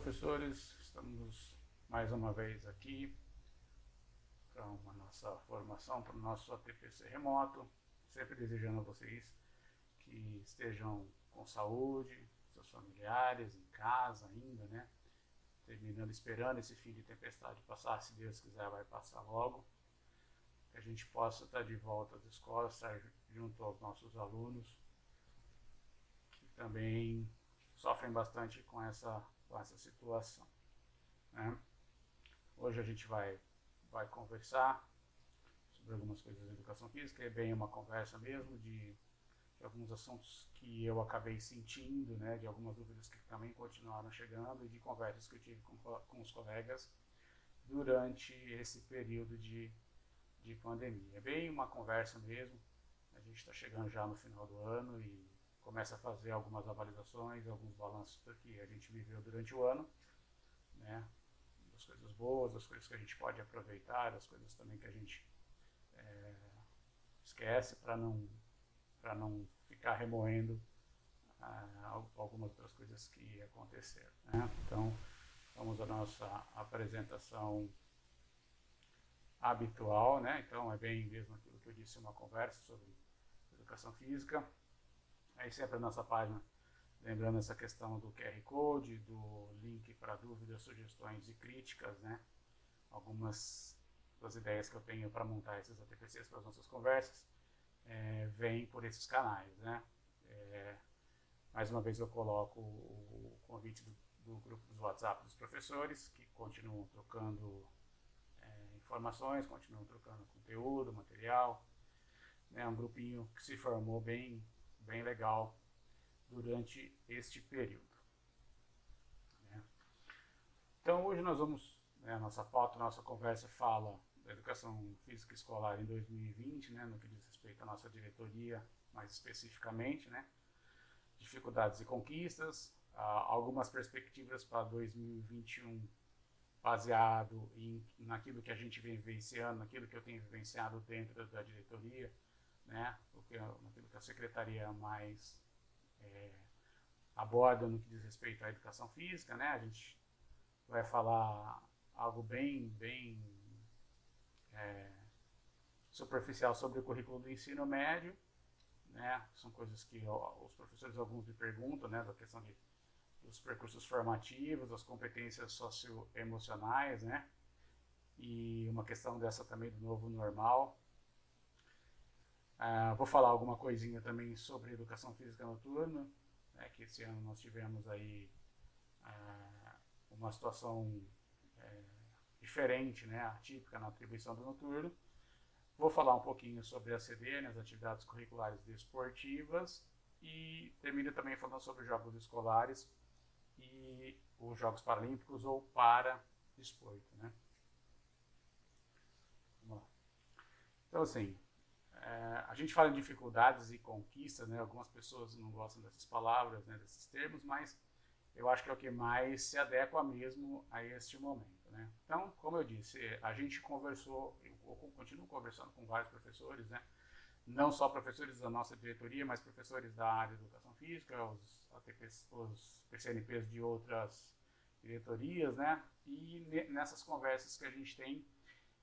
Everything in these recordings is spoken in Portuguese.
professores, estamos mais uma vez aqui para uma nossa formação, para o nosso ATPC remoto, sempre desejando a vocês que estejam com saúde, seus familiares, em casa ainda, né? Terminando, esperando esse fim de tempestade passar, se Deus quiser vai passar logo, que a gente possa estar de volta às escolas, estar junto aos nossos alunos, que também sofrem bastante com essa situação, né? Hoje a gente vai conversar sobre algumas coisas da educação física, é bem uma conversa mesmo de alguns assuntos que eu acabei sentindo, né, de algumas dúvidas que também continuaram chegando e de conversas que eu tive com os colegas durante esse período de pandemia. É bem uma conversa mesmo, a gente está chegando já no final do ano e começa a fazer algumas avaliações, alguns balanços do que a gente viveu durante o ano, né, das coisas boas, das coisas que a gente pode aproveitar, das coisas também que a gente esquece para não ficar remoendo algumas outras coisas que aconteceram, né? Então, vamos à nossa apresentação habitual, né? Então, é bem mesmo aquilo que eu disse, uma conversa sobre educação física. Aí sempre a nossa página, lembrando essa questão do QR Code, do link para dúvidas, sugestões e críticas, né? Algumas das ideias que eu tenho para montar esses ATPCs para as nossas conversas vem por esses canais, né? Mais uma vez eu coloco o convite do grupo dos WhatsApp dos professores, que continuam trocando informações, continuam trocando conteúdo, material, né? Um grupinho que se formou bem legal durante este período, né? Então hoje nós vamos, a nossa pauta, a nossa conversa fala da educação física escolar em 2020, né, no que diz respeito à nossa diretoria, mais especificamente, né, dificuldades e conquistas, algumas perspectivas para 2021 baseado naquilo que a gente vem vivenciando, naquilo que eu tenho vivenciado dentro da diretoria, né, naquilo que a secretaria mais aborda no que diz respeito à educação física, né, a gente vai falar algo bem superficial sobre o currículo do ensino médio, né? São coisas que os professores alguns me perguntam, né, da questão dos percursos formativos, das competências socioemocionais, né? E uma questão dessa também do novo normal. Vou falar alguma coisinha também sobre educação física noturna, né, que esse ano nós tivemos aí uma situação diferente, né, atípica na atribuição do noturno. Vou falar um pouquinho sobre a CD, né, as atividades curriculares desportivas, e termino também falando sobre os jogos escolares e os Jogos Paralímpicos ou para-desporto, né? Vamos lá. Então, assim, a gente fala em dificuldades e conquistas, né? Algumas pessoas não gostam dessas palavras, né, desses termos, mas eu acho que é o que mais se adequa mesmo a este momento, né? Então, como eu disse, a gente conversou, eu continuo conversando com vários professores, né? Não só professores da nossa diretoria, mas professores da área de educação física, os PCNPs de outras diretorias, né? E nessas conversas que a gente tem,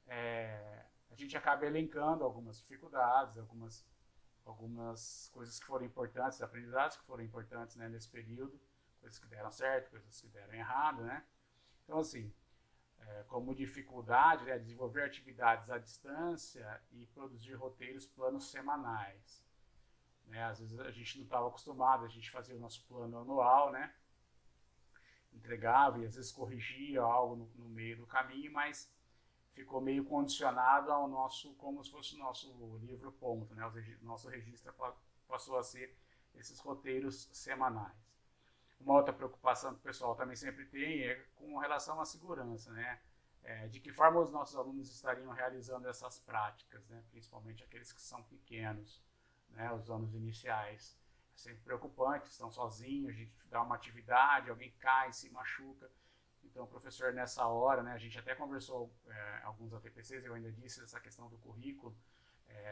a gente acaba elencando algumas dificuldades, algumas coisas que foram importantes, aprendizados que foram importantes, né, nesse período, coisas que deram certo, coisas que deram errado, né? Então, assim, como dificuldade, né, desenvolver atividades à distância e produzir roteiros, planos semanais, né? Às vezes a gente não estava acostumado, a gente fazia o nosso plano anual, né? Entregava e às vezes corrigia algo no meio do caminho, mas ficou meio condicionado ao nosso, como se fosse o nosso livro ponto, né? O nosso registro passou a ser esses roteiros semanais. Uma outra preocupação que o pessoal também sempre tem é com relação à segurança, né? De que forma os nossos alunos estariam realizando essas práticas, né? Principalmente aqueles que são pequenos, né? Os anos iniciais. É sempre preocupante, estão sozinhos, a gente dá uma atividade, alguém cai, se machuca. Então, o professor, nessa hora, né, a gente até conversou alguns ATPCs, eu ainda disse essa questão do currículo,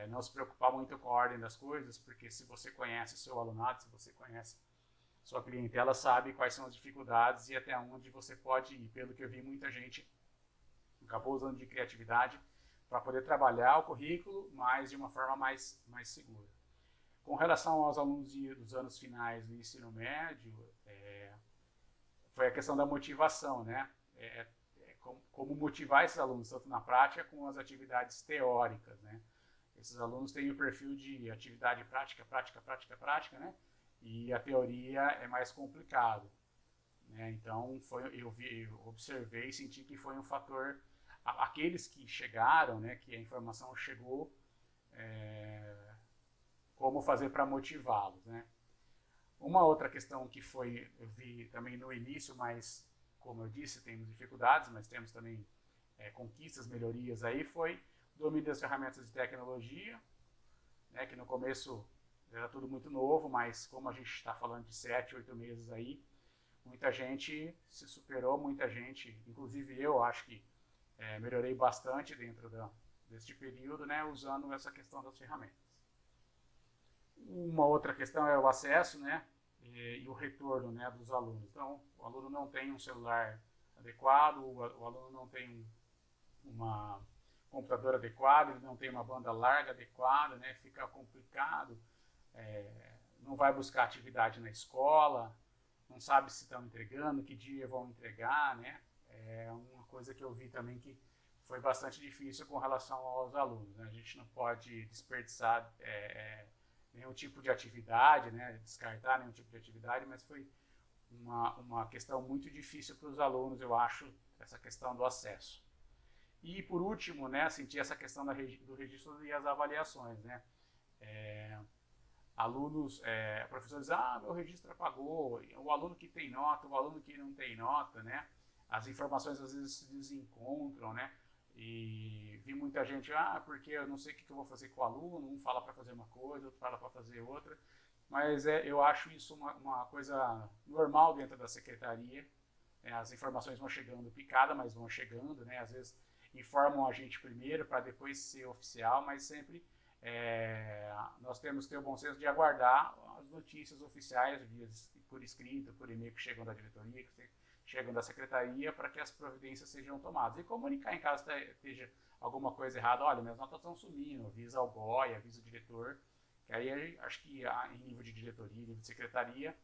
não se preocupar muito com a ordem das coisas, porque se você conhece o seu alunado, se você conhece sua clientela sabe quais são as dificuldades e até onde você pode ir. Pelo que eu vi, muita gente acabou usando de criatividade para poder trabalhar o currículo, mas de uma forma mais segura. Com relação aos alunos dos anos finais do ensino médio, foi a questão da motivação, né? Como motivar esses alunos, tanto na prática como as atividades teóricas, né? Esses alunos têm o perfil de atividade prática, né? E a teoria é mais complicado, né? Então, eu observei e senti que foi um fator, aqueles que chegaram, né, que a informação chegou, como fazer para motivá-los, né? Uma outra questão que eu vi também no início, mas como eu disse, temos dificuldades, mas temos também conquistas, melhorias aí, foi o domínio das ferramentas de tecnologia, né, que no começo era tudo muito novo, mas como a gente está falando de 7, 8 meses aí, muita gente se superou, muita gente, inclusive eu acho que melhorei bastante dentro deste período, né, usando essa questão das ferramentas. Uma outra questão é o acesso, né, e o retorno, né, dos alunos. Então, o aluno não tem um celular adequado, o aluno não tem uma computador adequado, ele não tem uma banda larga adequada, né, fica complicado, não vai buscar atividade na escola, não sabe se estão entregando, que dia vão entregar, né, é uma coisa que eu vi também que foi bastante difícil com relação aos alunos, né? A gente não pode desperdiçar nenhum tipo de atividade, né, descartar nenhum tipo de atividade, mas foi uma questão muito difícil para os alunos, eu acho, essa questão do acesso. E por último, né, senti essa questão do registro e as avaliações, né. Alunos, professores, meu registro apagou, o aluno que tem nota, o aluno que não tem nota, né, as informações às vezes se desencontram, né, e vi muita gente, porque eu não sei o que eu vou fazer com o aluno, um fala para fazer uma coisa, outro fala para fazer outra, mas eu acho isso uma coisa normal dentro da secretaria, as informações vão chegando picada, mas vão chegando, né, às vezes informam a gente primeiro para depois ser oficial, mas sempre nós temos que ter o bom senso de aguardar as notícias oficiais por escrito, por e-mail que chegam da diretoria, que chegam da secretaria, para que as providências sejam tomadas. E comunicar em caso esteja alguma coisa errada, olha, minhas notas estão sumindo, avisa o GOI, avisa o diretor, que aí acho que em nível de diretoria, nível de secretaria,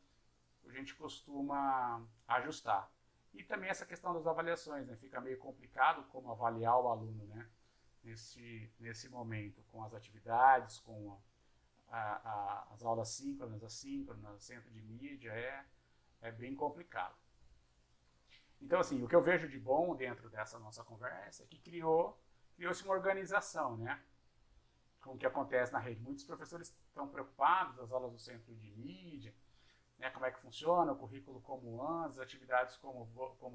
a gente costuma ajustar. E também essa questão das avaliações, né? Fica meio complicado como avaliar o aluno, né? Nesse momento, com as atividades, com as aulas síncronas, assíncronas, centro de mídia, é bem complicado. Então, assim, o que eu vejo de bom dentro dessa nossa conversa é que criou-se uma organização, né? Com o que acontece na rede. Muitos professores estão preocupados das aulas do centro de mídia, né, como é que funciona, o currículo como anda, as atividades como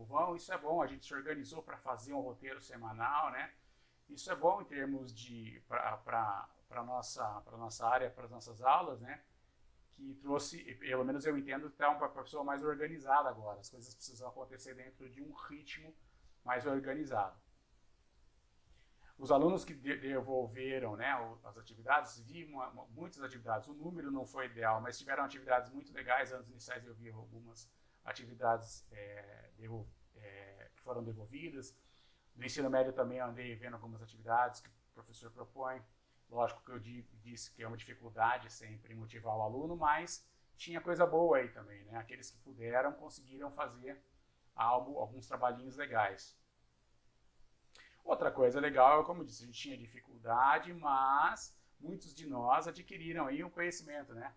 vão. Isso é bom, a gente se organizou para fazer um roteiro semanal, né? Isso é bom em termos de para a nossa área, para as nossas aulas, né? Que trouxe, pelo menos eu entendo, está uma pessoa mais organizada agora. As coisas precisam acontecer dentro de um ritmo mais organizado. Os alunos que devolveram, né, as atividades, vi muitas atividades. O número não foi ideal, mas tiveram atividades muito legais. Anos iniciais eu vi algumas atividades que foram devolvidas. No ensino médio também andei vendo algumas atividades que o professor propõe. Lógico que eu disse que é uma dificuldade sempre motivar o aluno, mas tinha coisa boa aí também, né? Aqueles que puderam conseguiram fazer alguns trabalhinhos legais. Outra coisa legal, como eu disse, a gente tinha dificuldade, mas muitos de nós adquiriram aí um conhecimento, né?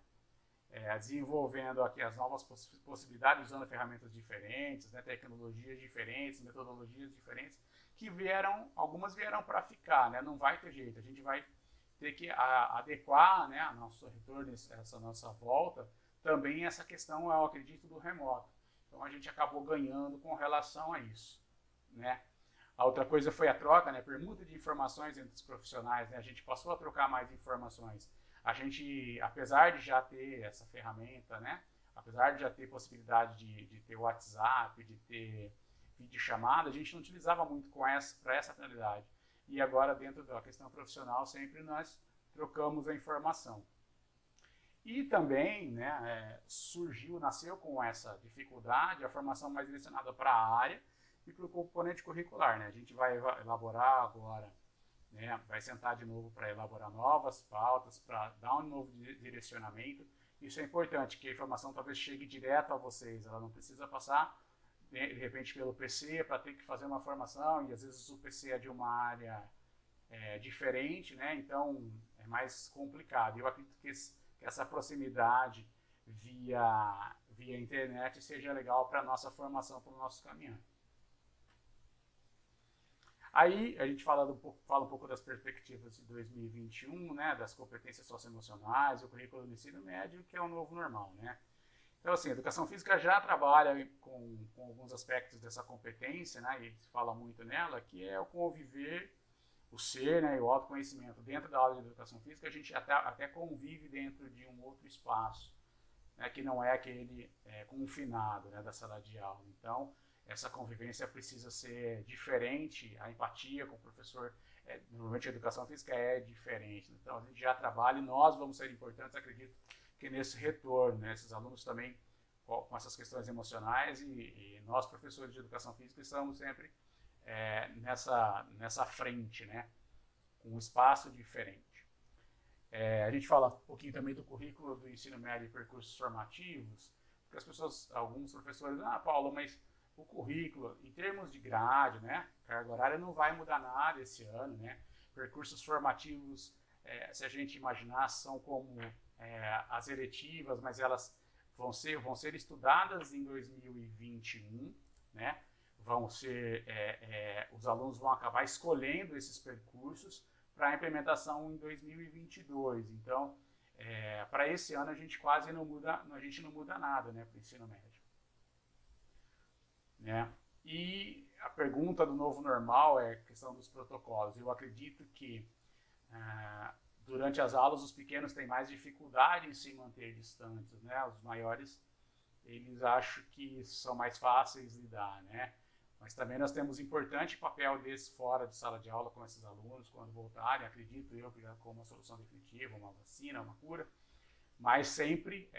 Desenvolvendo aqui as novas possibilidades, usando ferramentas diferentes, né? Tecnologias diferentes, metodologias diferentes, que algumas vieram para ficar, né? Não vai ter jeito, a gente vai ter que adequar, né, a nosso retorno, essa nossa volta, também essa questão, eu acredito, do remoto. Então a gente acabou ganhando com relação a isso, né? A outra coisa foi a troca, né, permuta de informações entre os profissionais, né? A gente passou a trocar mais informações. A gente, apesar de já ter essa ferramenta, né, apesar de já ter possibilidade de ter WhatsApp, de ter videochamada, a gente não utilizava muito para essa finalidade. E agora, dentro da questão profissional, sempre nós trocamos a informação. E também, né, nasceu com essa dificuldade a formação mais direcionada para a área e para o componente curricular. Né? A gente vai elaborar agora, né, vai sentar de novo para elaborar novas pautas, para dar um novo direcionamento. Isso é importante, que a informação talvez chegue direto a vocês, ela não precisa passar, de repente, pelo PC para ter que fazer uma formação, e às vezes o PC é de uma área diferente, né? Então é mais complicado. Eu acredito que essa proximidade via internet seja legal para a nossa formação, para o nosso caminhar. Aí a gente fala um pouco das perspectivas de 2021, né, das competências socioemocionais, o currículo do ensino médio, que é o novo normal, né? Então, assim, a educação física já trabalha com alguns aspectos dessa competência, né, e se fala muito nela, que é o conviver, o ser, né, e o autoconhecimento. Dentro da aula de educação física, a gente até convive dentro de um outro espaço, né, que não é aquele confinado, né, da sala de aula. Então, essa convivência precisa ser diferente, a empatia com o professor, normalmente a educação física é diferente. Então, a gente já trabalha e nós vamos ser importantes, acredito, que nesse retorno, né, esses alunos também com essas questões emocionais e nós, professores de educação física, estamos sempre nessa frente, né, com um espaço diferente. A gente fala um pouquinho também do currículo do ensino médio e percursos formativos, porque as pessoas, alguns professores, Paulo, mas o currículo, em termos de grade, né, carga horária não vai mudar nada esse ano, né, percursos formativos, se a gente imaginar, são como as eletivas, mas elas vão ser estudadas em 2021, né, os alunos vão acabar escolhendo esses percursos para a implementação em 2022. Então, para esse ano a gente quase não muda nada, né, para o ensino médio. Né? E a pergunta do novo normal é a questão dos protocolos. Eu acredito que durante as aulas os pequenos têm mais dificuldade em se manter distantes, né? Os maiores, eles acham que são mais fáceis de lidar, né? Mas também nós temos importante papel desse fora de sala de aula com esses alunos, quando voltarem, acredito eu, que como uma solução definitiva, uma vacina, uma cura, mas sempre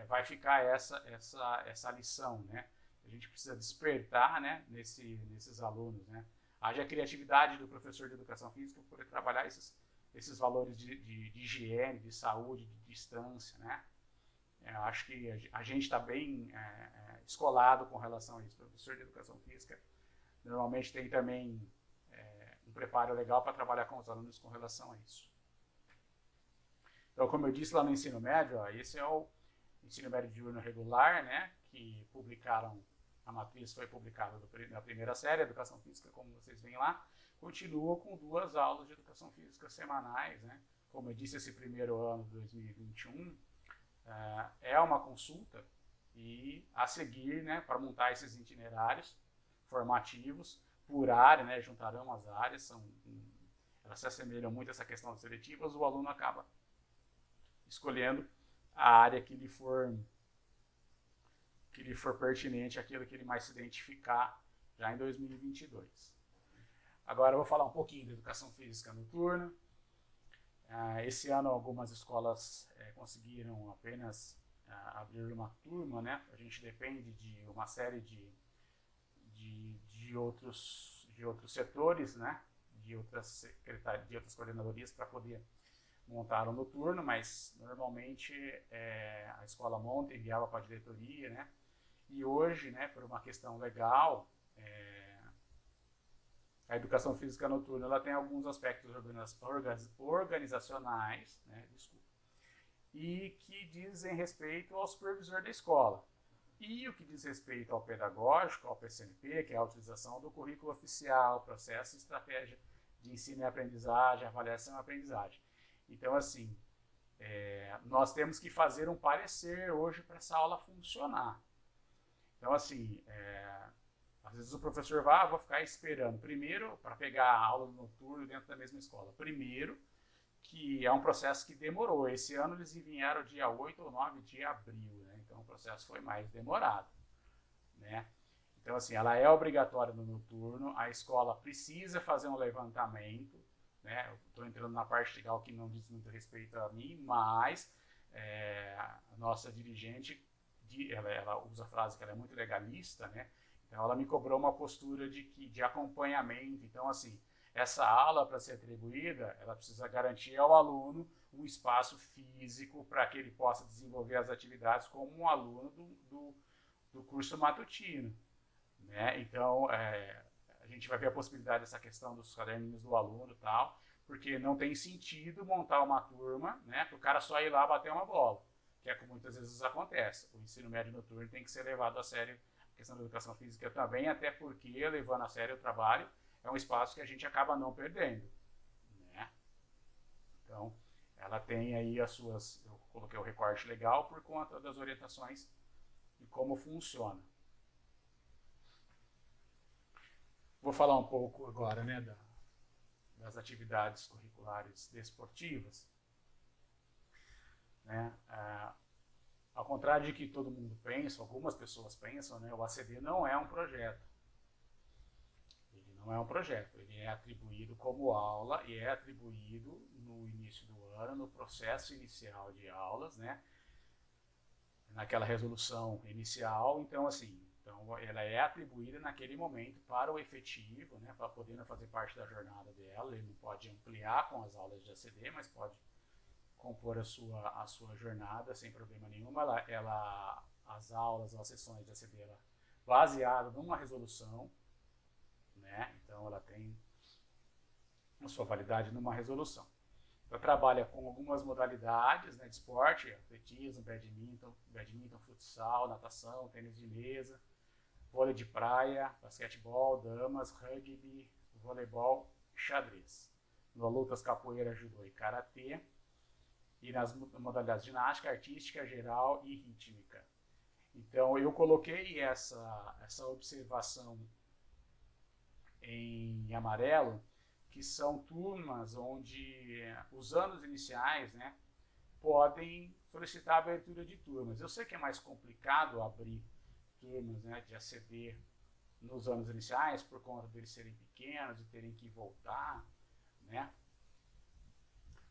vai ficar essa lição, né? A gente precisa despertar, né, nesses alunos, né? Haja a criatividade do professor de educação física para poder trabalhar esses valores de higiene, de saúde, de distância, né? Eu acho que a gente está bem escolado com relação a isso. O professor de educação física normalmente tem também um preparo legal para trabalhar com os alunos com relação a isso. Então, como eu disse lá no ensino médio, esse é o ensino médio diurno regular, né, que publicaram, a matriz foi publicada na primeira série, educação física, como vocês veem lá, continua com 2 aulas de educação física semanais, né? Como eu disse, esse primeiro ano de 2021 é uma consulta e a seguir, né, para montar esses itinerários formativos por área, né, juntarão as áreas, elas se assemelham muito a essa questão das seletivas, o aluno acaba escolhendo a área que lhe for pertinente, aquilo que ele mais se identificar já em 2022. Agora eu vou falar um pouquinho da educação física noturna. Esse ano algumas escolas conseguiram apenas abrir uma turma, né? A gente depende de uma série de outros setores, né? De outras coordenadorias para poder montar um noturno, mas normalmente a escola monta e enviava para a diretoria, né? E hoje, né, por uma questão legal, a educação física noturna ela tem alguns aspectos organizacionais, né, e que dizem respeito ao supervisor da escola. E o que diz respeito ao pedagógico, ao PCNP, que é a utilização do currículo oficial, processo e estratégia de ensino e aprendizagem, avaliação e aprendizagem. Então, assim, nós temos que fazer um parecer hoje para essa aula funcionar. Então, assim, às vezes o professor vou ficar esperando. Primeiro, para pegar a aula do noturno dentro da mesma escola. Primeiro, que é um processo que demorou. Esse ano eles vieram dia 8 ou 9 de abril, né? Então o processo foi mais demorado, né? Então, assim, ela é obrigatória no noturno, a escola precisa fazer um levantamento, né? Eu estou entrando na parte legal que não diz muito respeito a mim, mas a nossa dirigente, ela usa a frase que ela é muito legalista, né? Então ela me cobrou uma postura de acompanhamento. Então, assim, essa aula, para ser atribuída, ela precisa garantir ao aluno um espaço físico para que ele possa desenvolver as atividades como um aluno do curso matutino, né? Então, a gente vai ver a possibilidade dessa questão dos caderninhos do aluno e tal, porque não tem sentido montar uma turma, né, para o cara só ir lá bater uma bola, que é como muitas vezes acontece. O ensino médio noturno tem que ser levado a sério, a questão da educação física também, até porque, levando a sério o trabalho, é um espaço que a gente acaba não perdendo, né? Então, ela tem aí as suas, eu coloquei o recorte legal por conta das orientações de como funciona. Vou falar um pouco agora, né, das atividades curriculares desportivas, né? Ao contrário de que todo mundo pensa, algumas pessoas pensam, né, o ACD não é um projeto. Ele não é um projeto, ele é atribuído como aula e é atribuído no início do ano, no processo inicial de aulas, né, naquela resolução inicial. Então, assim, ela é atribuída naquele momento para o efetivo, né, para poder fazer parte da jornada dela. Ele não pode ampliar com as aulas de ACD, mas pode compor a sua jornada sem problema nenhum. As aulas, as sessões de ACD, baseada numa resolução, né, então ela tem a sua validade numa resolução. Ela trabalha com algumas modalidades, né, de esporte, atletismo, badminton, futsal, natação, tênis de mesa, vôlei de praia, basquetebol, damas, rugby, voleibol e xadrez. Nas lutas capoeira, judô e karatê. E nas modalidades ginástica, artística, geral e rítmica. Então, eu coloquei essa observação em amarelo, que são turmas onde os anos iniciais, né, podem solicitar a abertura de turmas. Eu sei que é mais complicado abrir turmas, né, de ACD nos anos iniciais, por conta deles serem pequenos e terem que voltar, né?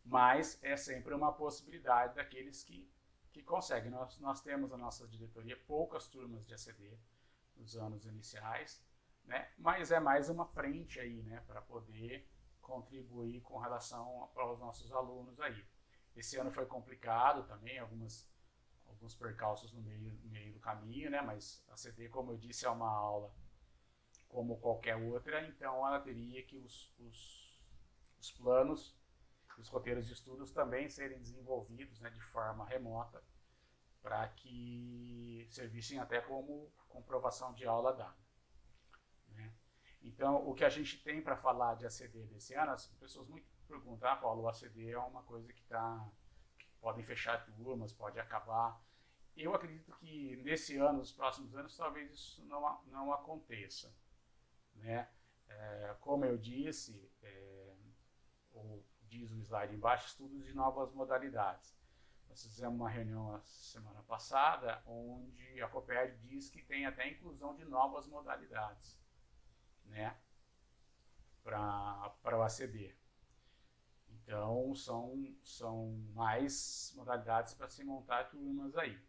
Mas é sempre uma possibilidade daqueles que conseguem. Nós temos na nossa diretoria poucas turmas de ACD nos anos iniciais, né? Mas é mais uma frente aí, né, para poder contribuir com relação aos nossos alunos aí. Esse ano foi complicado também, alguns percalços no meio do caminho, né? Mas a ACD, como eu disse, é uma aula como qualquer outra, então ela teria que os planos, os roteiros de estudos também serem desenvolvidos, né, de forma remota, para que servissem até como comprovação de aula dada, né? Então, o que a gente tem para falar de ACD desse ano, as pessoas muito perguntam, Paulo, o ACD é uma coisa que podem fechar turmas, pode acabar. Eu acredito que nesse ano, nos próximos anos, talvez isso não aconteça, né? Como eu disse, ou diz o slide embaixo, estudos de novas modalidades. Nós fizemos uma reunião a semana passada, onde a Copérdio diz que tem até inclusão de novas modalidades, né, para o ACD. Então, são mais modalidades para se montar turmas aí.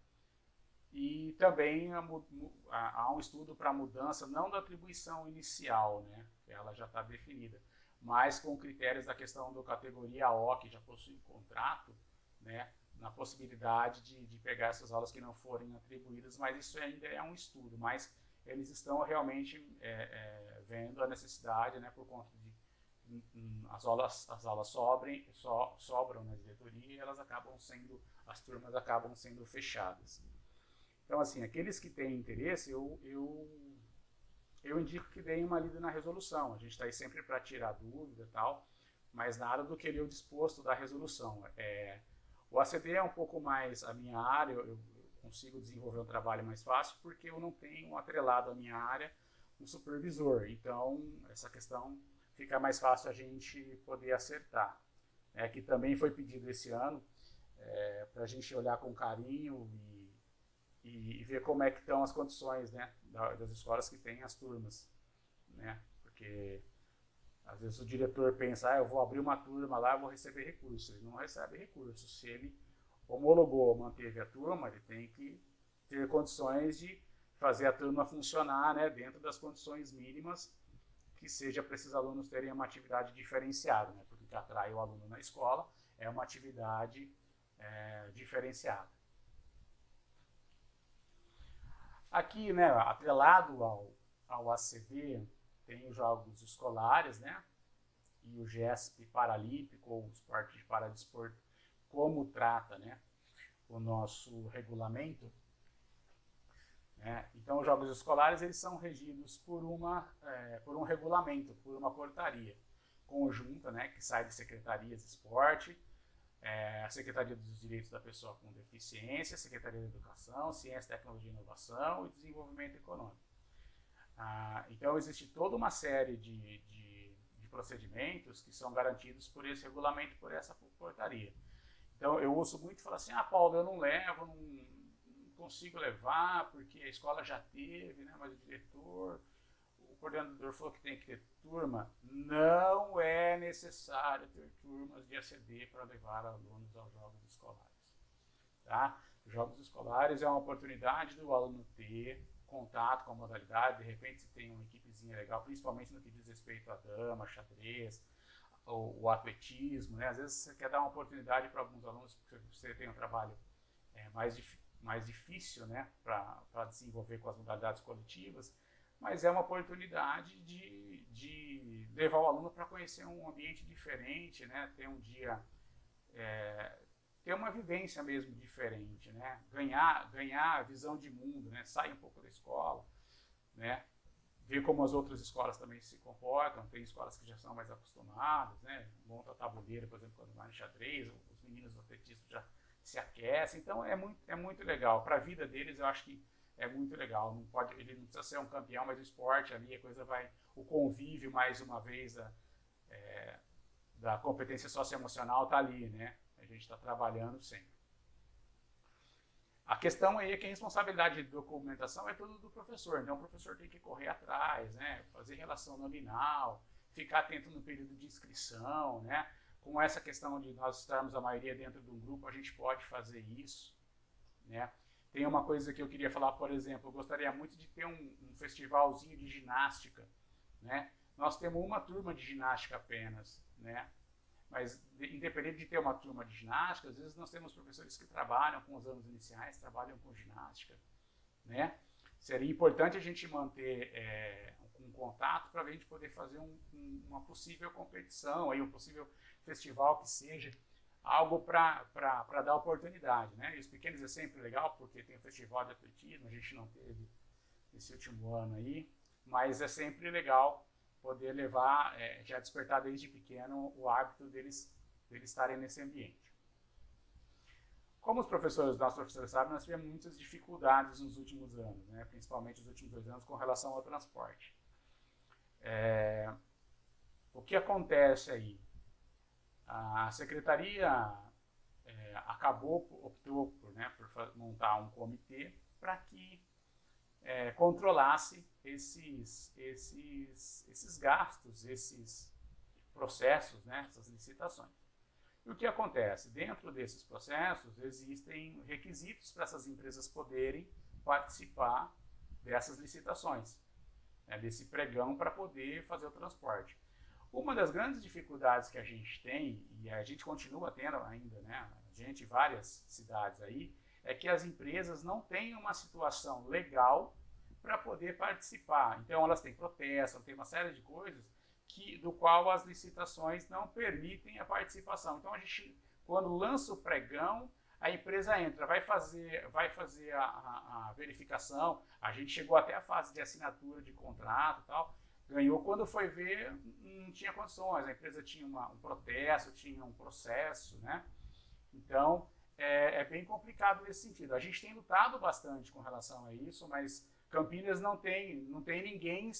E também há um estudo para mudança, não da atribuição inicial, né, que ela já está definida, mas com critérios da questão da categoria O, que já possui contrato, né, na possibilidade de pegar essas aulas que não forem atribuídas, mas isso ainda é um estudo, mas eles estão realmente vendo a necessidade, né, por conta de as aulas sobram na diretoria e as turmas acabam sendo fechadas. Então, assim, aqueles que têm interesse, eu indico que deem uma lida na resolução. A gente está aí sempre para tirar dúvida e tal, mas nada do que ele é o disposto da resolução. O ACD é um pouco mais a minha área, eu consigo desenvolver um trabalho mais fácil porque eu não tenho atrelado à minha área um supervisor. Então, essa questão fica mais fácil a gente poder acertar. Que também foi pedido esse ano para a gente olhar com carinho e ver como é que estão as condições, né, das escolas que têm as turmas, né? Porque às vezes o diretor pensa, eu vou abrir uma turma lá, eu vou receber recursos. Ele não recebe recursos se ele homologou, manteve a turma, ele tem que ter condições de fazer a turma funcionar, né, dentro das condições mínimas que seja para esses alunos terem uma atividade diferenciada, né, porque o que atrai o aluno na escola é uma atividade diferenciada. Aqui, né, atrelado ao ACD, tem os jogos escolares, né, e o GESP Paralímpico, ou o esporte de paradesporto, como trata, né, o nosso regulamento. Né? Então, os jogos escolares eles são regidos por um regulamento, por uma portaria conjunta, né, que sai de secretarias de esporte, a Secretaria dos Direitos da Pessoa com Deficiência, a Secretaria da Educação, Ciência, Tecnologia e Inovação e Desenvolvimento Econômico. Então, existe toda uma série de procedimentos que são garantidos por esse regulamento, por essa portaria. Então, eu ouço muito falar assim, Paulo, eu não levo, não consigo levar, porque a escola já teve, né, mas o diretor, o coordenador falou que tem que ter turma. Não é necessário ter turmas de ACD para levar alunos aos jogos escolares. Tá? Os jogos escolares é uma oportunidade do aluno ter contato com a modalidade, de repente se tem uma equipezinha legal, principalmente no que diz respeito a dama, xadrez, o atletismo, né? Às vezes você quer dar uma oportunidade para alguns alunos, porque você tem um trabalho mais difícil, né, para desenvolver com as modalidades coletivas, mas é uma oportunidade de levar o aluno para conhecer um ambiente diferente, né, ter um dia, ter uma vivência mesmo diferente, né, ganhar visão de mundo, né, sair um pouco da escola, né, ver como as outras escolas também se comportam. Tem escolas que já são mais acostumadas, né, monta a tabuleira, por exemplo, quando vai no xadrez, os meninos do atletismo já se aquecem, então é muito legal. Para a vida deles, eu acho que é muito legal. Ele não precisa ser um campeão, mas o esporte ali, o convívio, mais uma vez, da competência socioemocional está ali, né? A gente está trabalhando sempre. A questão aí é que a responsabilidade de documentação é tudo do professor, então o professor tem que correr atrás, né? Fazer relação nominal, ficar atento no período de inscrição, né? Com essa questão de nós estarmos a maioria dentro de um grupo, a gente pode fazer isso, né? Tem uma coisa que eu queria falar, por exemplo, eu gostaria muito de ter um festivalzinho de ginástica, né? Nós temos uma turma de ginástica apenas, né? Mas independente de ter uma turma de ginástica, às vezes nós temos professores que trabalham com os anos iniciais, trabalham com ginástica, né? Seria importante a gente manter um contato para a gente poder fazer uma possível competição, aí, um possível festival que seja algo para dar oportunidade, né? E os pequenos é sempre legal, porque tem o festival de atletismo, a gente não teve esse último ano aí, mas é sempre legal poder levar, já despertar desde pequeno o hábito deles estarem nesse ambiente. Como os nossos professores sabem, nós tivemos muitas dificuldades nos últimos anos, né? Principalmente nos últimos 2 anos com relação ao transporte. O que acontece aí? A secretaria optou por montar um comitê para que controlasse esses gastos, esses processos, né, essas licitações. E o que acontece? Dentro desses processos existem requisitos para essas empresas poderem participar dessas licitações, né, desse pregão para poder fazer o transporte. Uma das grandes dificuldades que a gente tem, e a gente continua tendo ainda, né, várias cidades aí, é que as empresas não têm uma situação legal para poder participar. Então elas têm protesto, têm uma série de coisas do qual as licitações não permitem a participação. Então a gente, quando lança o pregão, a empresa entra, vai fazer a verificação, a gente chegou até a fase de assinatura de contrato e tal, ganhou, quando foi ver, não tinha condições, a empresa tinha um protesto, tinha um processo, né? Então, é bem complicado nesse sentido. A gente tem lutado bastante com relação a isso, mas Campinas não tem ninguém,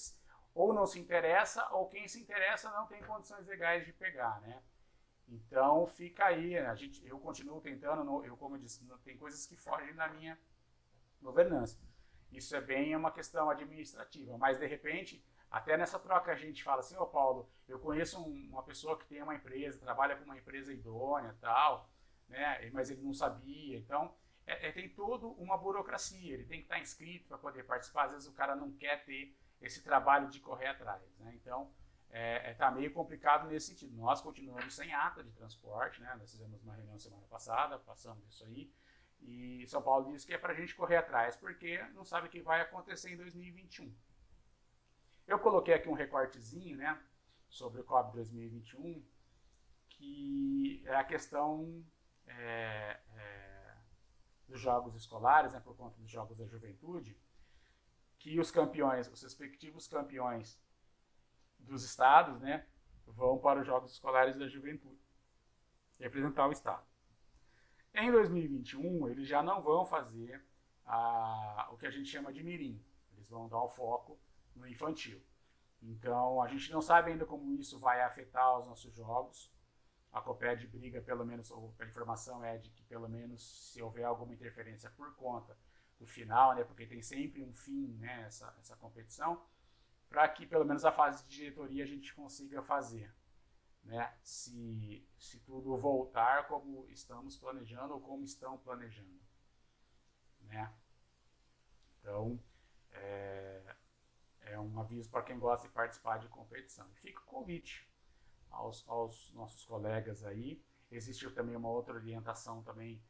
ou não se interessa, ou quem se interessa não tem condições legais de pegar, né? Então, fica aí, eu continuo tentando, como eu disse, tem coisas que fogem da minha governança. Isso é bem uma questão administrativa, mas de repente, até nessa troca a gente fala assim, Paulo, eu conheço uma pessoa que tem uma empresa, trabalha com uma empresa idônea e tal, né? Mas ele não sabia. Então, tem toda uma burocracia. Ele tem que estar inscrito para poder participar. Às vezes o cara não quer ter esse trabalho de correr atrás, né? Então, tá meio complicado nesse sentido. Nós continuamos sem ata de transporte, né? Nós fizemos uma reunião semana passada, passamos isso aí. E São Paulo diz que é para a gente correr atrás, porque não sabe o que vai acontecer em 2021. Eu coloquei aqui um recortezinho, né, sobre o COB 2021, que é a questão dos jogos escolares, né, por conta dos jogos da juventude, que os campeões, os respectivos campeões dos estados, né, vão para os jogos escolares da juventude, representar o estado. Em 2021, eles já não vão fazer o que a gente chama de mirim. Eles vão dar o foco no infantil. Então, a gente não sabe ainda como isso vai afetar os nossos jogos. A Coped briga, pelo menos, ou a informação é de que, pelo menos, se houver alguma interferência por conta do final, né, porque tem sempre um fim, né, essa competição, para que, pelo menos, a fase de diretoria a gente consiga fazer. Né, se tudo voltar como estamos planejando ou como estão planejando. Né? Então, é um aviso para quem gosta de participar de competição. Fica o convite aos nossos colegas aí. Existe também uma outra orientação também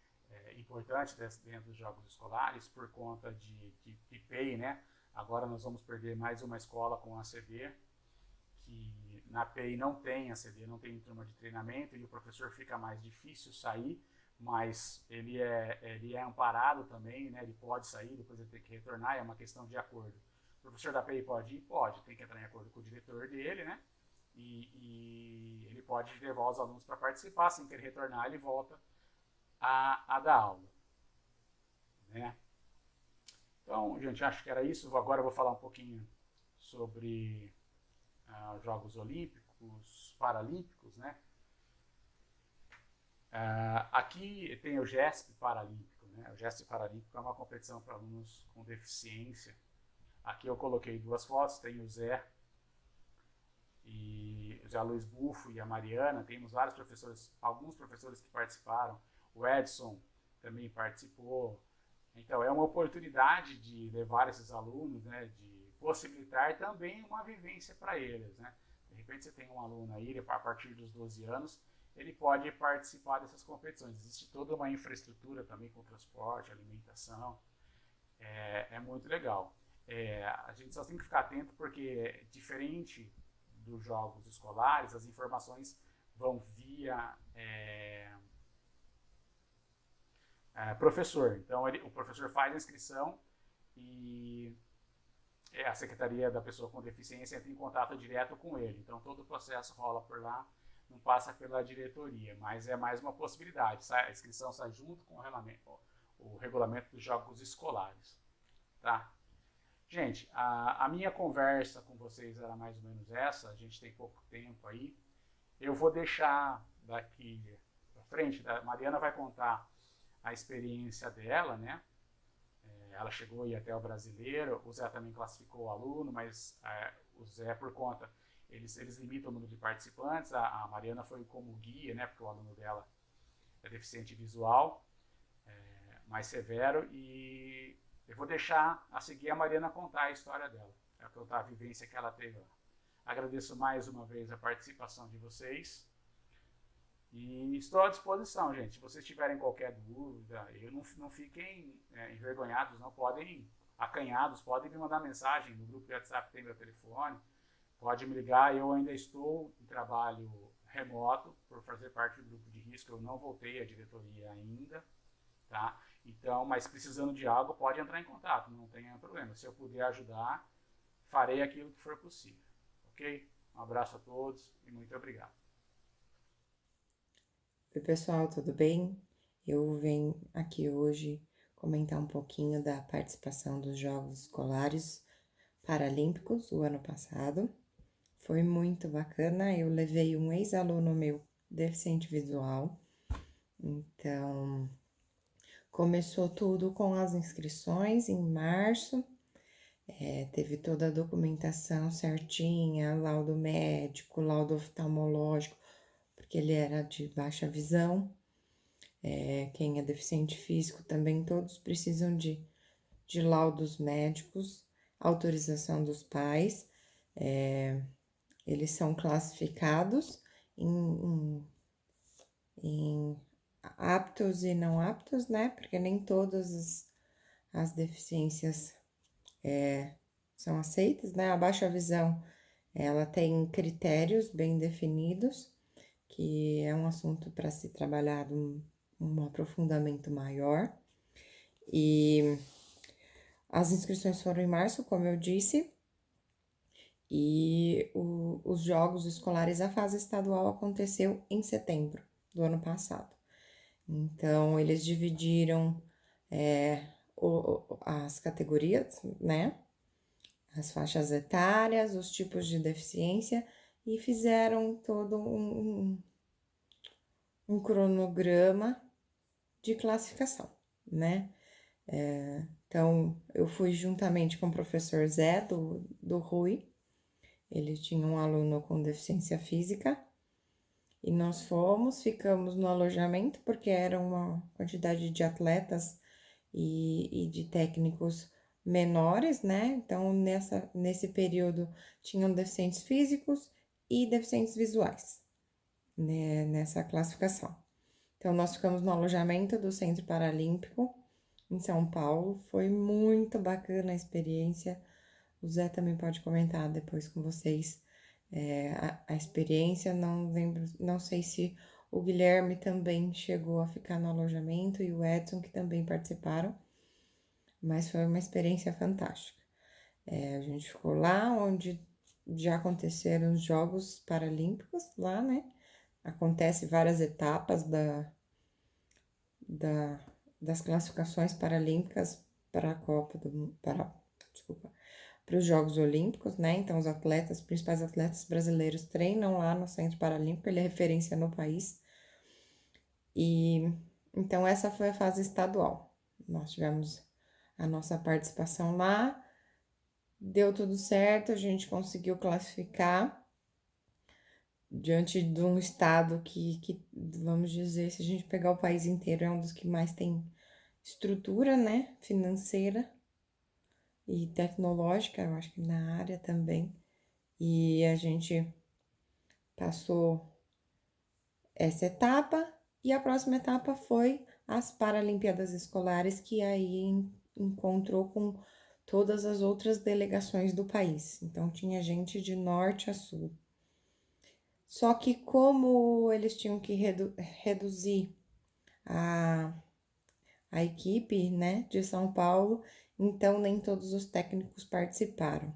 importante dentro dos jogos escolares, por conta de PEI, né? Agora nós vamos perder mais uma escola com ACD, que na PEI não tem ACD, não tem turma de treinamento, e o professor fica mais difícil sair, mas ele é amparado também, né? Ele pode sair, depois ele tem que retornar, é uma questão de acordo. O professor da PEI pode ir? Pode, tem que entrar em acordo com o diretor dele, né? E ele pode levar os alunos para participar, assim que ele retornar, ele volta a dar aula. Né? Então, gente, acho que era isso. Agora eu vou falar um pouquinho sobre Jogos Olímpicos, Paralímpicos, né? Aqui tem o GESP Paralímpico, né? O GESP Paralímpico é uma competição para alunos com deficiência. Aqui eu coloquei duas fotos, tem o Zé e o Zé Luiz Bufo e a Mariana, temos vários professores, alguns professores que participaram, o Edson também participou. Então é uma oportunidade de levar esses alunos, né, de possibilitar também uma vivência para eles, né? De repente você tem um aluno aí, a partir dos 12 anos, ele pode participar dessas competições. Existe toda uma infraestrutura também com transporte, alimentação, é muito legal. A gente só tem que ficar atento porque, diferente dos jogos escolares, as informações vão via professor. Então, o professor faz a inscrição e a secretaria da pessoa com deficiência entra em contato direto com ele. Então, todo o processo rola por lá, não passa pela diretoria, mas é mais uma possibilidade. A inscrição sai junto com o regulamento dos jogos escolares. Tá? Gente, a minha conversa com vocês era mais ou menos essa. A gente tem pouco tempo aí. Eu vou deixar daqui para frente, a Mariana vai contar a experiência dela, né? Ela chegou a ir até o brasileiro, o Zé também classificou o aluno, mas o Zé, por conta, eles limitam o número de participantes, a Mariana foi como guia, né? Porque o aluno dela é deficiente visual, mais severo, e eu vou deixar a seguir a Mariana contar a história dela, contar a vivência que ela teve lá. Agradeço mais uma vez a participação de vocês. E estou à disposição, gente. Se vocês tiverem qualquer dúvida, não fiquem envergonhados, não podem, acanhados, podem me mandar mensagem no grupo de WhatsApp, tem meu telefone, pode me ligar. Eu ainda estou em trabalho remoto, por fazer parte do grupo de risco, eu não voltei à diretoria ainda, tá? Então, mas precisando de algo, pode entrar em contato, não tem problema. Se eu puder ajudar, farei aquilo que for possível, ok? Um abraço a todos e muito obrigado. Oi, pessoal, tudo bem? Eu venho aqui hoje comentar um pouquinho da participação dos Jogos Escolares Paralímpicos do ano passado. Foi muito bacana, eu levei um ex-aluno meu deficiente visual, então começou tudo com as inscrições em março, teve toda a documentação certinha, laudo médico, laudo oftalmológico, porque ele era de baixa visão. Quem é deficiente físico também, todos precisam de laudos médicos, autorização dos pais. Eles são classificados em aptos e não aptos, né? Porque nem todas as deficiências são aceitas, né? A baixa visão, ela tem critérios bem definidos, que é um assunto para se trabalhar um aprofundamento maior. E as inscrições foram em março, como eu disse, e os jogos escolares, a fase estadual aconteceu em setembro do ano passado. Então, eles dividiram as categorias, né? As faixas etárias, os tipos de deficiência e fizeram todo um cronograma de classificação, né? Então, eu fui juntamente com o professor Zé, do Rui, ele tinha um aluno com deficiência física, e nós ficamos no alojamento, porque era uma quantidade de atletas e de técnicos menores, né? Então, nesse período, tinham deficientes físicos e deficientes visuais, né? Nessa classificação. Então, nós ficamos no alojamento do Centro Paralímpico, em São Paulo. Foi muito bacana a experiência. O Zé também pode comentar depois com vocês a experiência. Não lembro, não sei se o Guilherme também chegou a ficar no alojamento e o Edson, que também participaram, mas foi uma experiência fantástica. A gente ficou lá onde já aconteceram os Jogos Paralímpicos, lá, né? Acontece várias etapas das classificações paralímpicas para a Copa do para os Jogos Olímpicos, né? Então, os principais atletas brasileiros treinam lá no Centro Paralímpico, ele é referência no país. E então essa foi a fase estadual. Nós tivemos a nossa participação lá, deu tudo certo, a gente conseguiu classificar diante de um estado que, vamos dizer, se a gente pegar o país inteiro, é um dos que mais tem estrutura, né, financeira e tecnológica, eu acho que na área também. E a gente passou essa etapa e a próxima etapa foi as Paralimpíadas Escolares, que aí encontrou com todas as outras delegações do país. Então tinha gente de norte a sul. Só que como eles tinham que reduzir a equipe, né, de São Paulo, então nem todos os técnicos participaram.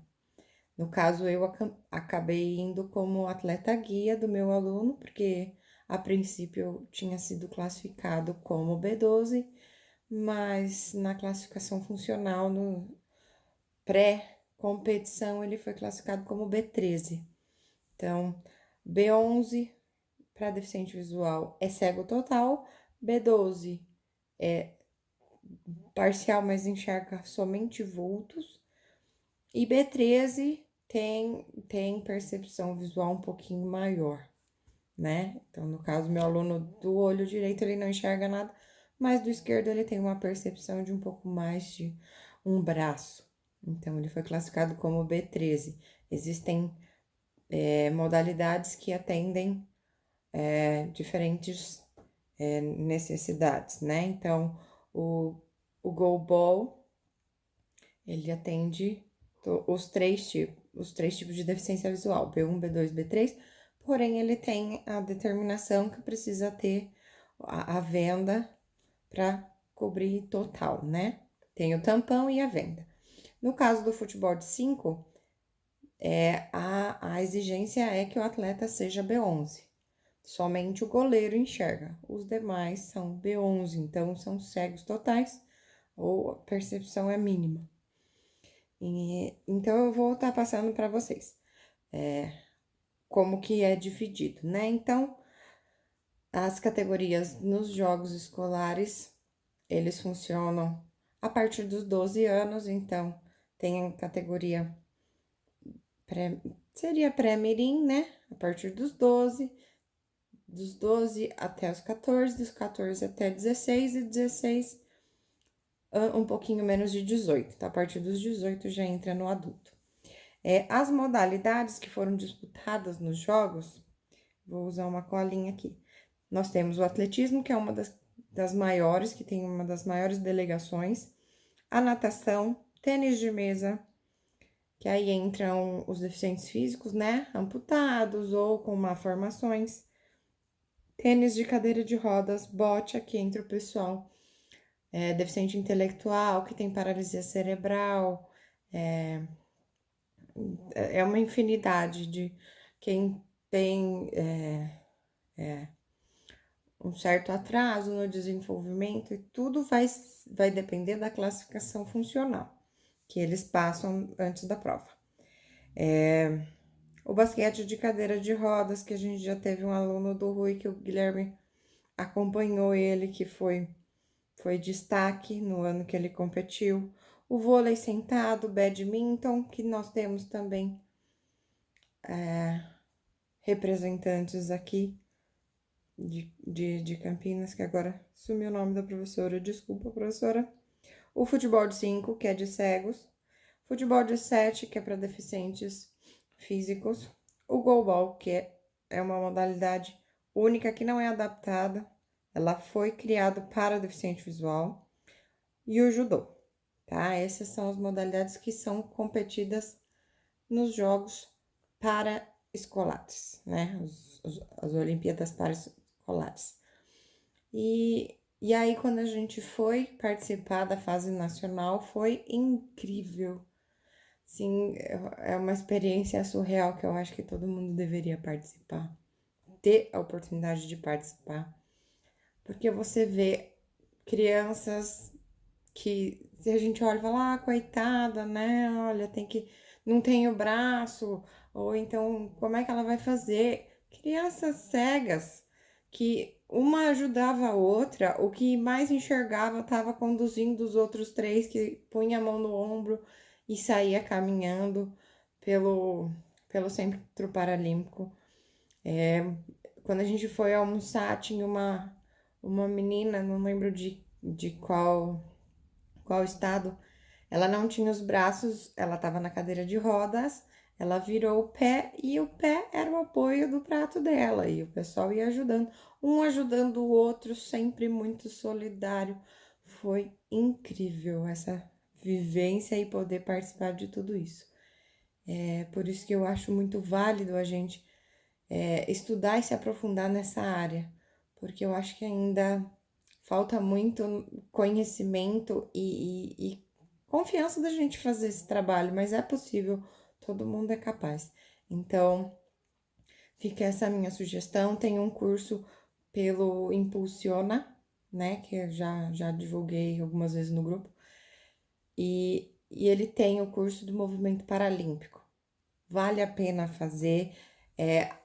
No caso, eu acabei indo como atleta guia do meu aluno, porque a princípio eu tinha sido classificado como B12, mas na classificação funcional, no pré-competição, ele foi classificado como B13. Então, B11 para deficiente visual é cego total, B12 é parcial, mas enxerga somente vultos, e B13 tem percepção visual um pouquinho maior, né? Então, no caso, meu aluno do olho direito, ele não enxerga nada, mas do esquerdo ele tem uma percepção de um pouco mais de um braço. Então, ele foi classificado como B13. Existem modalidades que atendem diferentes necessidades, né? Então, o goalball, ele atende os três tipos de deficiência visual, B1, B2, B3, porém ele tem a determinação que precisa ter a venda para cobrir total, né? Tem o tampão e a venda. No caso do futebol de 5, a exigência é que o atleta seja B11. Somente o goleiro enxerga, os demais são B11, então são cegos totais ou a percepção é mínima. Então, eu vou estar passando para vocês como que é dividido, né? Então, as categorias nos jogos escolares, eles funcionam a partir dos 12 anos, então, tem a categoria seria pré-mirim, né? A partir dos 12, dos 12 até os 14, dos 14 até 16 e 16 um pouquinho menos de 18. Então, a partir dos 18 já entra no adulto. As modalidades que foram disputadas nos jogos, vou usar uma colinha aqui. Nós temos o atletismo, que é uma das maiores, que tem uma das maiores delegações, a natação, tênis de mesa, que aí entram os deficientes físicos, né, amputados ou com malformações, tênis de cadeira de rodas, bote, aqui entra o pessoal deficiente intelectual, que tem paralisia cerebral, é uma infinidade de quem tem um certo atraso no desenvolvimento, e tudo vai depender da classificação funcional que eles passam antes da prova. O basquete de cadeira de rodas, que a gente já teve um aluno do Rui, que o Guilherme acompanhou ele, que foi destaque no ano que ele competiu. O vôlei sentado, badminton, que nós temos também representantes aqui de Campinas, que agora sumiu o nome da professora, desculpa, professora. O futebol de 5, que é de cegos. Futebol de 7, que é para deficientes físicos. O goalball, que é uma modalidade única que não é adaptada. Ela foi criada para deficiente visual. E o judô, tá? Essas são as modalidades que são competidas nos jogos paraescolares, né? As Olimpíadas paraescolares. E aí, quando a gente foi participar da fase nacional, foi incrível. Sim, é uma experiência surreal que eu acho que todo mundo deveria participar, ter a oportunidade de participar, porque você vê crianças que, se a gente olha e fala, coitada, né, olha, não tem o braço, ou então, como é que ela vai fazer? Crianças cegas, que uma ajudava a outra, o que mais enxergava estava conduzindo os outros 3, que punha a mão no ombro e saía caminhando pelo Centro Paralímpico. Quando a gente foi almoçar, tinha uma menina, não lembro de qual estado, ela não tinha os braços, ela estava na cadeira de rodas, ela virou o pé e o pé era o apoio do prato dela, e o pessoal ia ajudando, um ajudando o outro, sempre muito solidário. Foi incrível essa vivência e poder participar de tudo isso. É por isso que eu acho muito válido a gente estudar e se aprofundar nessa área, porque eu acho que ainda falta muito conhecimento e confiança da gente fazer esse trabalho, mas é possível, todo mundo é capaz. Então, fica essa minha sugestão. Tem um curso pelo Impulsiona, né, que eu já divulguei algumas vezes no grupo, e ele tem o curso do Movimento Paralímpico. Vale a pena fazer.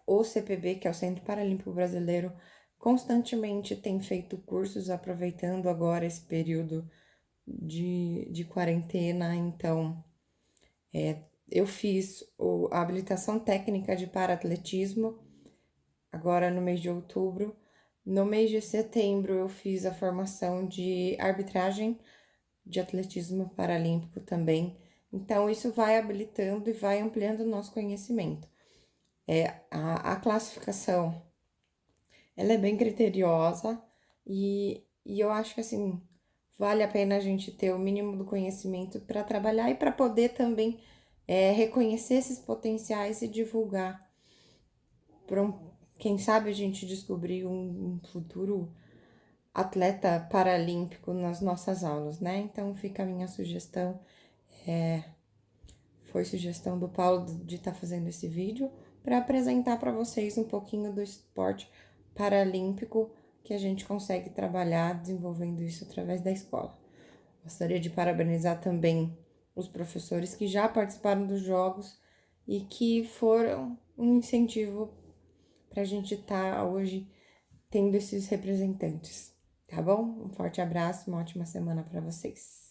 O CPB, que é o Centro Paralímpico Brasileiro, constantemente tem feito cursos, aproveitando agora esse período de quarentena. Então, eu fiz a habilitação técnica de paraatletismo agora no mês de outubro. No mês de setembro, eu fiz a formação de arbitragem de atletismo paralímpico também. Então, isso vai habilitando e vai ampliando o nosso conhecimento. A classificação, ela é bem criteriosa e eu acho que, assim, vale a pena a gente ter o mínimo do conhecimento para trabalhar e para poder também reconhecer esses potenciais e divulgar para quem sabe a gente descobrir um futuro atleta paralímpico nas nossas aulas, né? Então fica a minha sugestão. Foi sugestão do Paulo de estar fazendo esse vídeo para apresentar para vocês um pouquinho do esporte paralímpico que a gente consegue trabalhar desenvolvendo isso através da escola. Gostaria de parabenizar também os professores que já participaram dos jogos e que foram um incentivo para a gente estar hoje tendo esses representantes, tá bom? Um forte abraço, uma ótima semana para vocês.